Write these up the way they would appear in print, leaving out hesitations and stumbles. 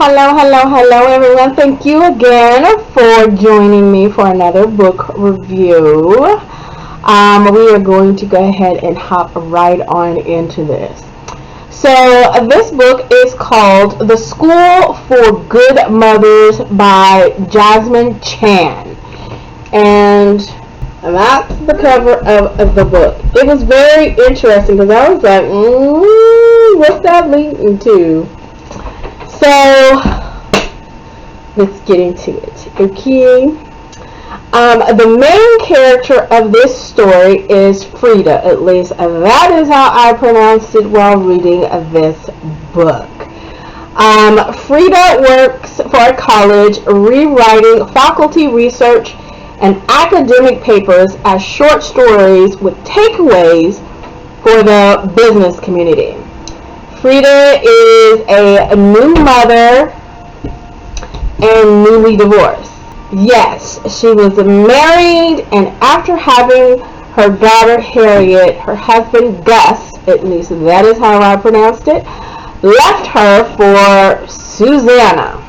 Hello everyone. Thank you again for joining me for another book review. We are going to go ahead and hop right on into this. So this book is called The School for Good Mothers by Jassamine Chan. And that's the cover of the book. It was very interesting because I was like, what's that leading to? So let's get into it. Okay. The main character of this story is Frida. At least that is how I pronounced it while reading this book. Frida works for a college rewriting faculty research and academic papers as short stories with takeaways for the business community. Frida is a new mother and newly divorced. Yes, she was married, and after having her daughter Harriet, her husband Gus, at least that is how I pronounced it, left her for Susanna.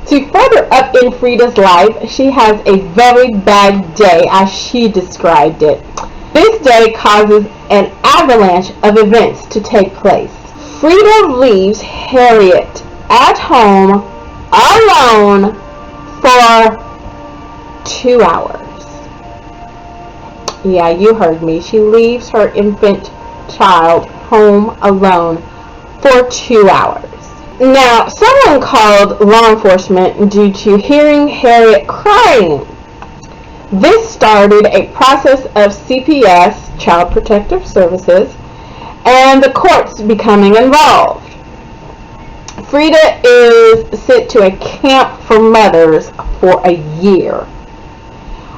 To further up in Frida's life, she has a very bad day, as she described it. This day causes an avalanche of events to take place. Frida leaves Harriet at home alone for 2 hours. Yeah, you heard me. She leaves her infant child home alone for 2 hours. Now, someone called law enforcement due to hearing Harriet crying. This started a process of CPS, Child Protective Services, and the courts becoming involved. Frida is sent to a camp for mothers for a year,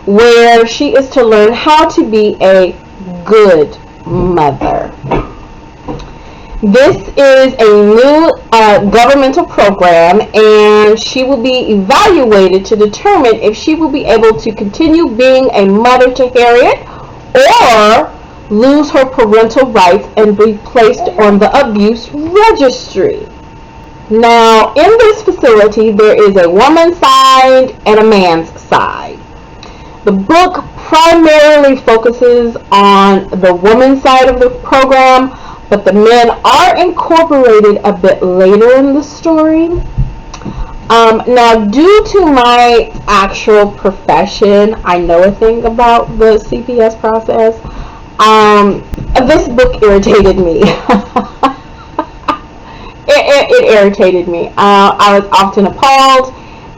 where she is to learn how to be a good mother. This is a new governmental program, and she will be evaluated to determine if she will be able to continue being a mother to Harriet or lose her parental rights and be placed on the abuse registry. Now, in this facility, there is a woman's side and a man's side. The book primarily focuses on the woman's side of the program, but the men are incorporated a bit later in the story. Now, due to my actual profession, I know a thing about the CPS process. This book irritated me. It irritated me. I was often appalled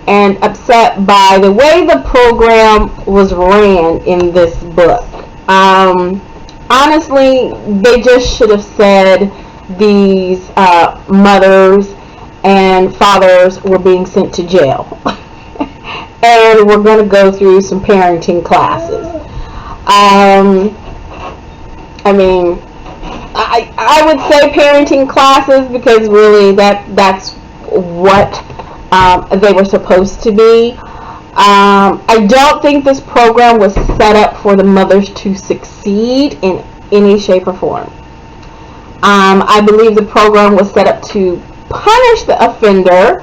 and upset by the way the program was ran in this book. Honestly, they just should have said these mothers and fathers were being sent to jail. And we're going to go through some parenting classes. I would say parenting classes because really that's what they were supposed to be. I don't think this program was set up for the mothers to succeed in any shape or form. I believe the program was set up to punish the offender,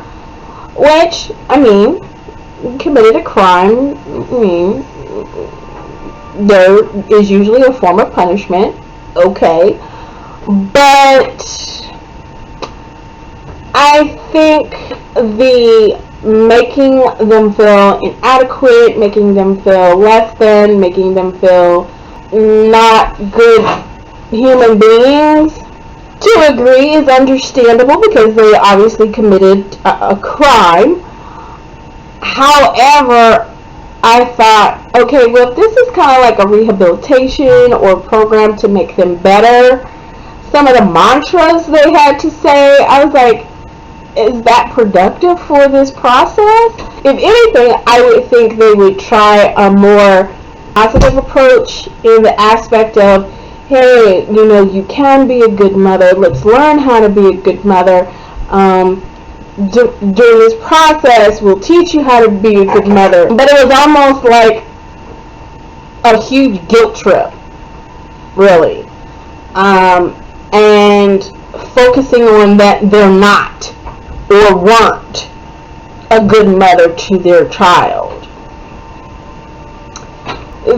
which, committed a crime. There is usually a form of punishment, okay, but I think the making them feel inadequate, making them feel less than, making them feel not good human beings, to agree is understandable because they obviously committed a crime. However, I thought, okay, well, if this is kind of like a rehabilitation or a program to make them better, some of the mantras they had to say, I was like, is that productive for this process? If anything, I would think they would try a more positive approach in the aspect of, hey, you can be a good mother. Let's learn how to be a good mother. During this process, we'll teach you how to be a good mother. But it was almost like a huge guilt trip, really. And focusing on that they're not or weren't a good mother to their child.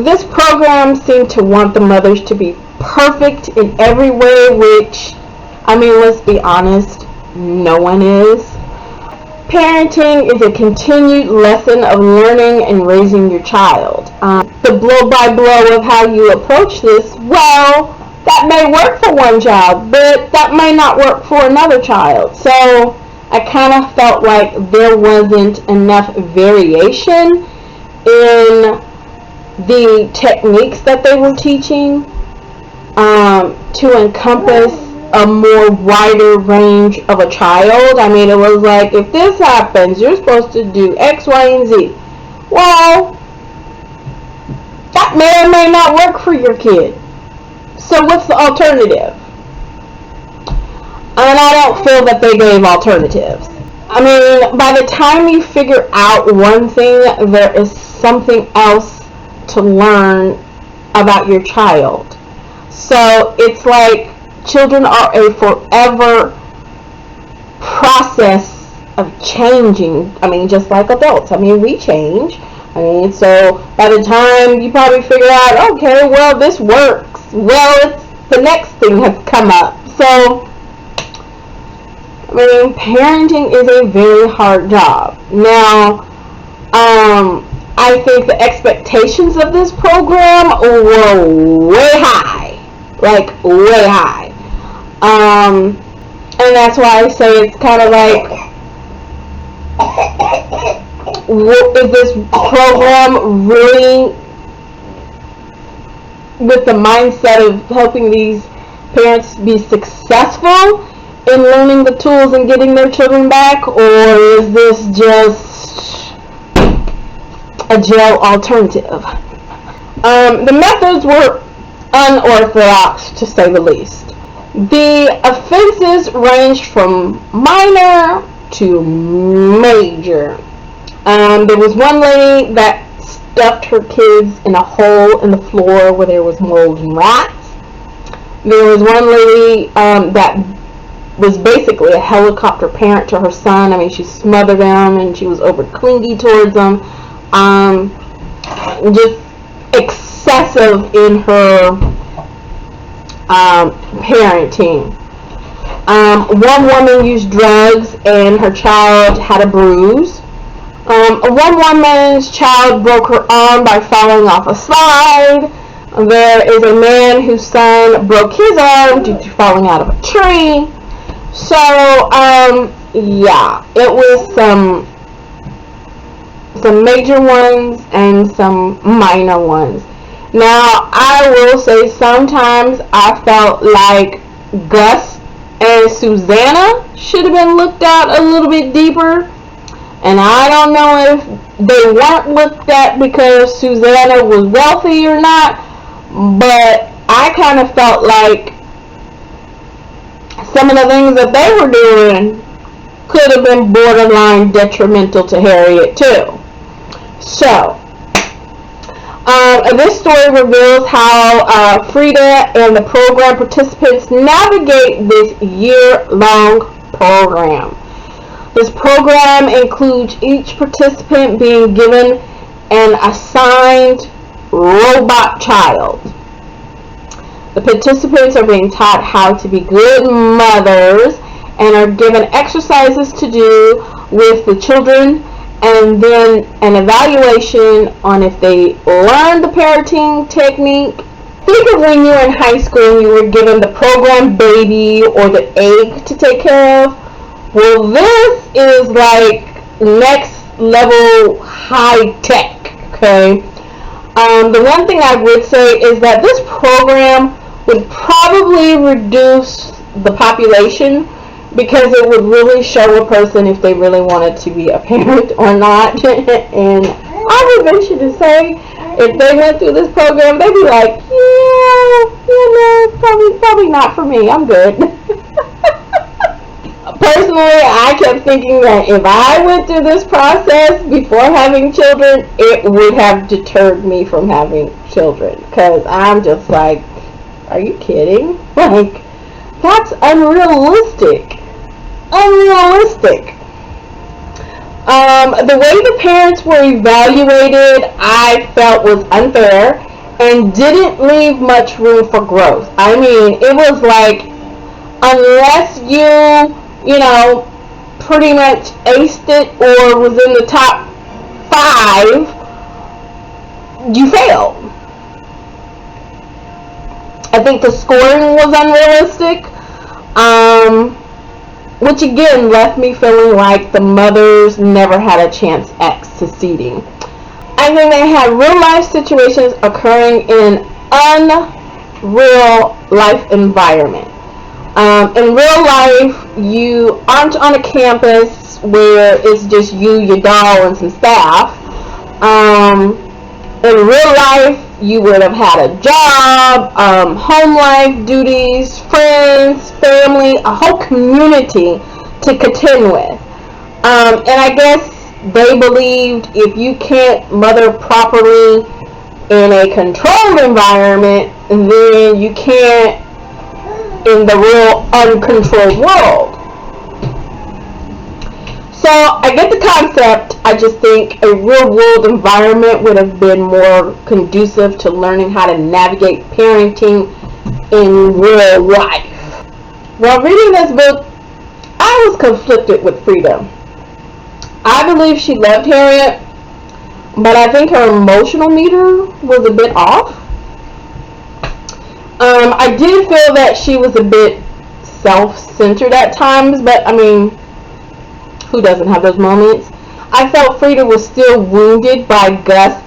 This program seemed to want the mothers to be perfect in every way, which, I mean, let's be honest, no one is. Parenting is a continued lesson of learning and raising your child. The blow-by-blow of how you approach this, well, that may work for one child, but that may not work for another child. So I kind of felt like there wasn't enough variation in the techniques that they were teaching to encompass a more wider range of a child. I mean, it was like, if this happens, you're supposed to do X, Y, and Z. Well, that may or may not work for your kid. So what's the alternative? And I don't feel that they gave alternatives. I mean, by the time you figure out one thing, there is something else to learn about your child. So it's like children are a forever process of changing. I mean, just like adults. I mean, we change. I mean, so by the time you probably figure out, okay, well, this works. Well, it's the next thing has come up. So, I mean, parenting is a very hard job. Now, I think the expectations of this program were way high. Like, way high. And that's why I say it's kind of like, is this program really with the mindset of helping these parents be successful in learning the tools and getting their children back, or is this just a jail alternative? The methods were unorthodox, to say the least. The offenses ranged from minor to major. There was one lady that stuffed her kids in a hole in the floor where there was mold and rats. There was one lady that was basically a helicopter parent to her son. I mean, she smothered him and she was over clingy towards him. Just excessive in her parenting. One woman used drugs and her child had a bruise. One woman's child broke her arm by falling off a slide. There is a man whose son broke his arm due to falling out of a tree. So, yeah, it was some major ones and some minor ones. Now, I will say sometimes I felt like Gus and Susanna should have been looked at a little bit deeper. And I don't know if they weren't looked at because Susanna was wealthy or not, but I kind of felt like some of the things that they were doing could have been borderline detrimental to Harriet too. So, this story reveals how Frida and the program participants navigate this year-long program. This program includes each participant being given an assigned robot child. The participants are being taught how to be good mothers and are given exercises to do with the children, and then an evaluation on if they learned the parenting technique. Think of when you were in high school and you were given the program baby or the egg to take care of. Well, this is like next level high tech, okay? The one thing I would say is that this program would probably reduce the population because it would really show a person if they really wanted to be a parent or not. And I would venture to say, if they went through this program, they'd be like, probably not for me. I'm good. Personally, I kept thinking that if I went through this process before having children, it would have deterred me from having children. Because I'm just like, are you kidding? Like, that's unrealistic. The way the parents were evaluated, I felt was unfair and didn't leave much room for growth. I mean, it was like, unless you know, pretty much aced it or was in the top 5, you failed. I think the scoring was unrealistic, which again left me feeling like the mothers never had a chance at succeeding. I think they had real life situations occurring in unreal life environment. In real life, you aren't on a campus where it's just you, your doll, and some staff. In real life, you would have had a job, home life duties, friends, family, a whole community to contend with. And I guess they believed if you can't mother properly in a controlled environment, then you can't in the real uncontrolled world. So I get the concept. I just think a real world environment would have been more conducive to learning how to navigate parenting in real life. While reading this book, I was conflicted with Frida. I believe she loved Harriet, but I think her emotional meter was a bit off. I did feel that she was a bit self-centered at times, but I mean, who doesn't have those moments? I felt Frida was still wounded by Gus'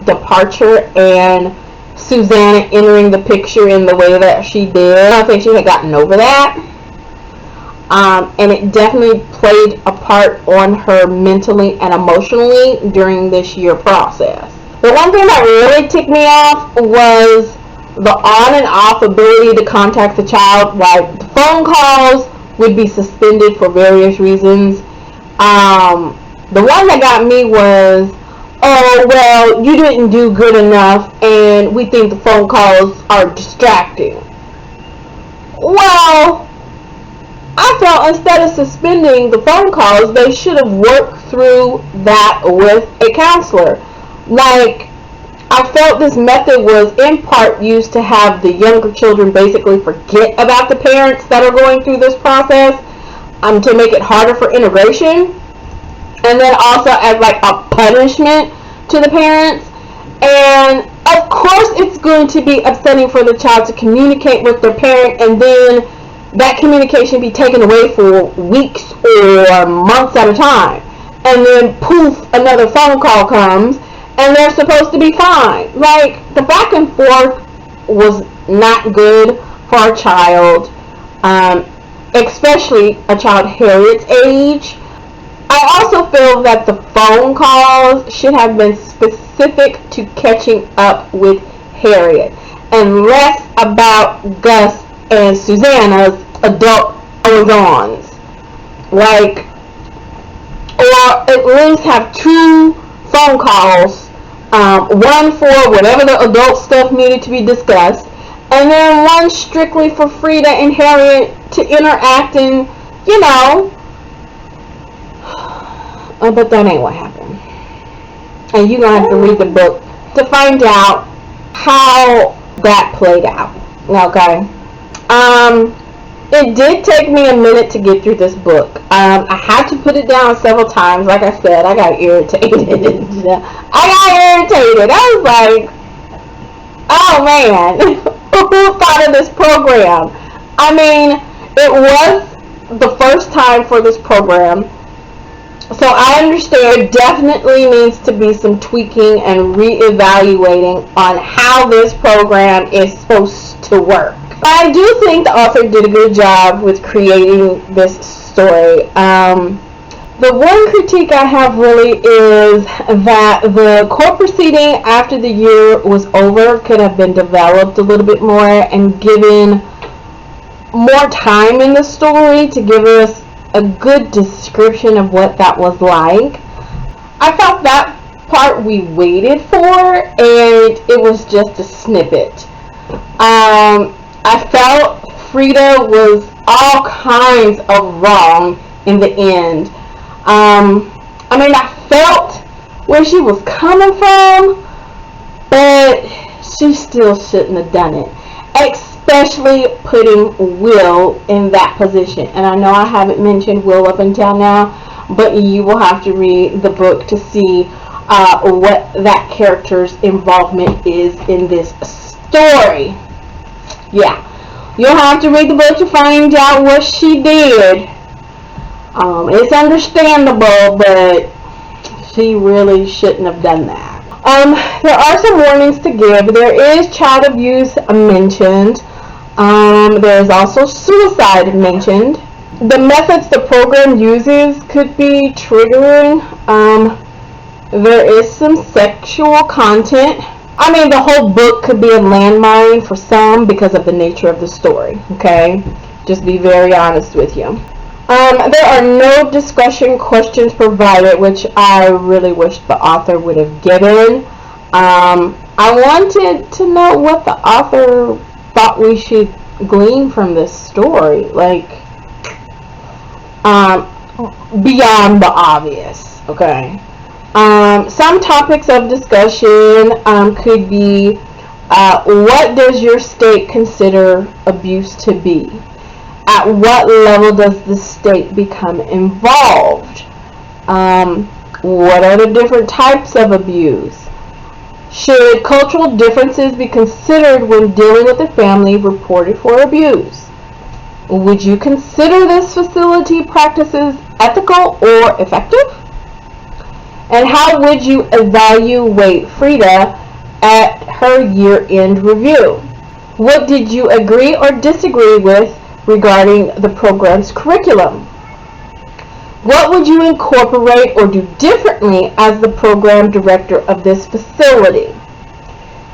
departure and Susanna entering the picture in the way that she did. I don't think she had gotten over that. And it definitely played a part on her mentally and emotionally during this year process. The one thing that really ticked me off was the on and off ability to contact the child. Like, phone calls would be suspended for various reasons. The one that got me was, oh, well, you didn't do good enough and we think the phone calls are distracting. Well, I felt instead of suspending the phone calls, they should have worked through that with a counselor. Like, I felt this method was in part used to have the younger children basically forget about the parents that are going through this process, to make it harder for integration, and then also as like a punishment to the parents. And of course it's going to be upsetting for the child to communicate with their parent and then that communication be taken away for weeks or months at a time, and then poof, another phone call comes and they're supposed to be fine. Like, the back and forth was not good for a child, especially a child Harriet's age. I also feel that the phone calls should have been specific to catching up with Harriet and less about Gus and Susanna's adult goings-ons. Like, or at least have 2 phone calls, one for whatever the adult stuff needed to be discussed, and then one strictly for Frida and Harriet to interact and, you know, but that ain't what happened. And you're going to have to read the book to find out how that played out. Okay. It did take me a minute to get through this book. I had to put it down several times. Like I said, I got irritated. I was like, oh man, who thought of this program? I mean, it was the first time for this program. So I understand it definitely needs to be some tweaking and reevaluating on how this program is supposed to work. I do think the author did a good job with creating this story. The one critique I have really is that the court proceeding after the year was over could have been developed a little bit more and given more time in the story to give us a good description of what that was like. I felt that part we waited for, and it was just a snippet. I felt Frida was all kinds of wrong in the end. I mean, I felt where she was coming from, but she still shouldn't have done it. Especially putting Will in that position. And I know I haven't mentioned Will up until now, but you will have to read the book to see what that character's involvement is in this story. Yeah, you'll have to read the book to find out what she did. It's understandable, but she really shouldn't have done that. There are some warnings to give. There is child abuse mentioned. There is also suicide mentioned. The methods the program uses could be triggering. There is some sexual content. I mean, the whole book could be a landmine for some because of the nature of the story, okay? Just be very honest with you. There are no discussion questions provided, which I really wish the author would have given. I wanted to know what the author thought we should glean from this story, like, beyond the obvious, okay? Some topics of discussion could be, what does your state consider abuse to be? At what level does the state become involved? What are the different types of abuse? Should cultural differences be considered when dealing with a family reported for abuse? Would you consider this facility practices ethical or effective? And how would you evaluate Frida at her year-end review? What did you agree or disagree with regarding the program's curriculum? What would you incorporate or do differently as the program director of this facility?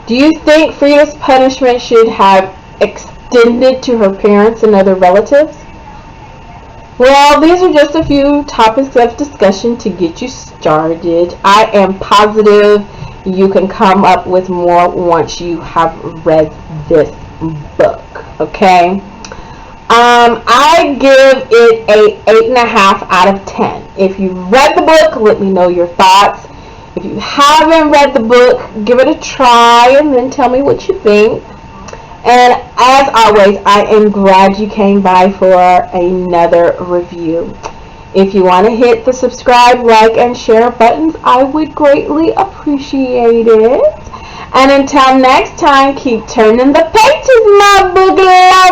Do you think Frida's punishment should have extended to her parents and other relatives? Well, these are just a few topics of discussion to get you started. I am positive you can come up with more once you have read this book, okay? I give it a 8.5 out of 10. If you've read the book, let me know your thoughts. If you haven't read the book, give it a try and then tell me what you think. And as always, I am glad you came by for another review. If you want to hit the subscribe, like, and share buttons, I would greatly appreciate it. And until next time, keep turning the pages, my book lovers.